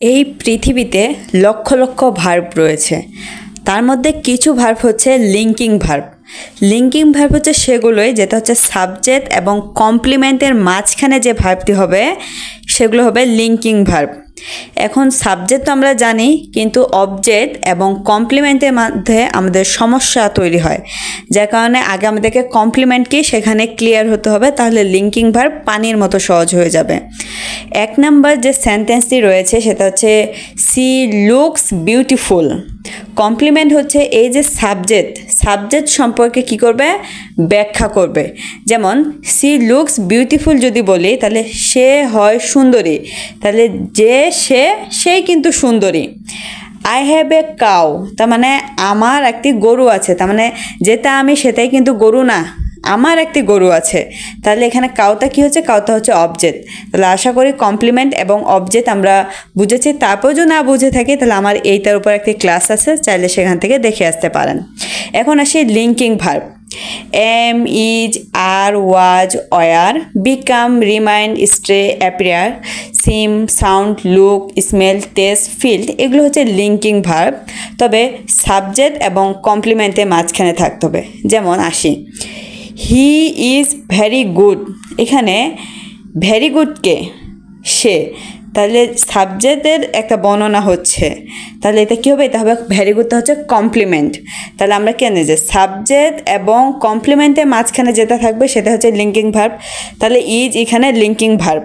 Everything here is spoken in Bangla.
এই পৃথিবীতে লক্ষ লক্ষ ভার্ব রয়েছে। তার মধ্যে কিছু ভার্ব হচ্ছে লিঙ্কিং ভার্ব। লিঙ্কিং ভার্ব হচ্ছে সেগুলোই যেটা হচ্ছে সাবজেক্ট এবং কমপ্লিমেন্টের মাঝখানে যে ভার্বটি হবে সেগুলো হবে লিঙ্কিং ভার্ব। এখন সাবজেক্ট তো আমরা জানি, কিন্তু অবজেক্ট এবং কমপ্লিমেন্টের মধ্যে আমাদের সমস্যা তৈরি হয়, যার কারণে আগে আমাদেরকে কমপ্লিমেন্ট কি সেখানে ক্লিয়ার হতে হবে, তাহলে লিঙ্কিং ভার্ব পানির মতো সহজ হয়ে যাবে। এক নাম্বার যে সেন্টেন্সটি রয়েছে সেটা হচ্ছে সি লুকস বিউটিফুল। কমপ্লিমেন্ট হচ্ছে এই যে সাবজেক্ট সম্পর্কে কি করবে, ব্যাখ্যা করবে। যেমন সি লুকস বিউটিফুল যদি বলি তাহলে সে হয় সুন্দরী, তাহলে যে সেই কিন্তু সুন্দরী। আই হ্যাভ এ কাউ, তার মানে আমার একটি গরু আছে, তার মানে যেটা আমি সেটাই কিন্তু গরু না, আমার একটি গরু আছে। তাহলে এখানে কাউটা কি হচ্ছে, কাউটা হচ্ছে অবজেক্ট। তাহলে আশা করি কমপ্লিমেন্ট এবং অবজেক্ট আমরা বুঝেছি। তারপর যদি না বুঝে থাকি তাহলে আমার এইটার উপর একটি ক্লাস আছে, চাইলে সেখান থেকে দেখে আসতে পারেন। এখন আসি linking verb. Am, is, are, was, were, become, remind, stay, appear, seem, sound, look, smell, taste, field, এগুলো হচ্ছে লিঙ্কিং ভার্ব। তবে সাবজেক্ট এবং কমপ্লিমেন্টের মাঝখানে থাকতে হবে। যেমন আসি, হি ইজ ভেরি গুড। এখানে ভেরি গুডকে সে, তাহলে সাবজেক্টের একটা বর্ণনা হচ্ছে, তাহলে এটা কী হবে, এটা হবে ভেরি গুডটা হচ্ছে কমপ্লিমেন্ট। তাহলে আমরা কেন যে সাবজেক্ট এবং কমপ্লিমেন্টের মাঝখানে যেটা থাকবে সেটা হচ্ছে লিঙ্কিং ভার্ব। তাহলে ইজ এখানে লিঙ্কিং ভার্ব।